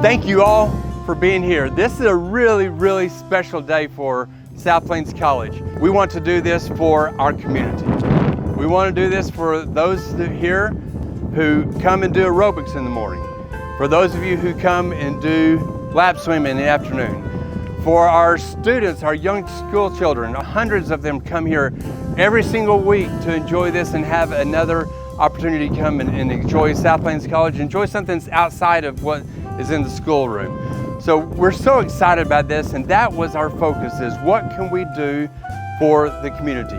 Thank you all for being here. This is a really special day for South Plains College. We want to do this for our community. We want to do this for those here who come and do aerobics in the morning, for those of you who come and do lap swim in the afternoon, for our students, our young school children. Hundreds of them come here every single week to enjoy this and have another opportunity to come and enjoy South Plains College, enjoy something that's outside of what is in the schoolroom. So we're so excited about this, and that was our focus, is what can we do for the community.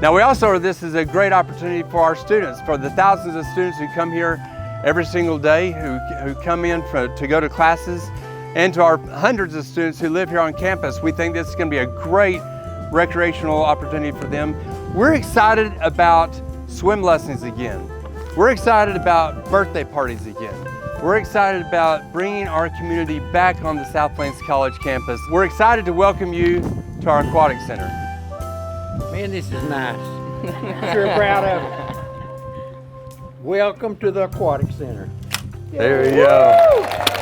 Now we also, this is a great opportunity for our students, for the thousands of students who come here every single day, who come in to go to classes, and to our hundreds of students who live here on campus. We think this is going to be a great recreational opportunity for them. We're excited about swim lessons again. We're excited about birthday parties again. We're excited about bringing our community back on the South Plains College campus. We're excited to welcome you to our Aquatic Center. Man, this is nice. Sure proud of it. Welcome to the Aquatic Center. There you go.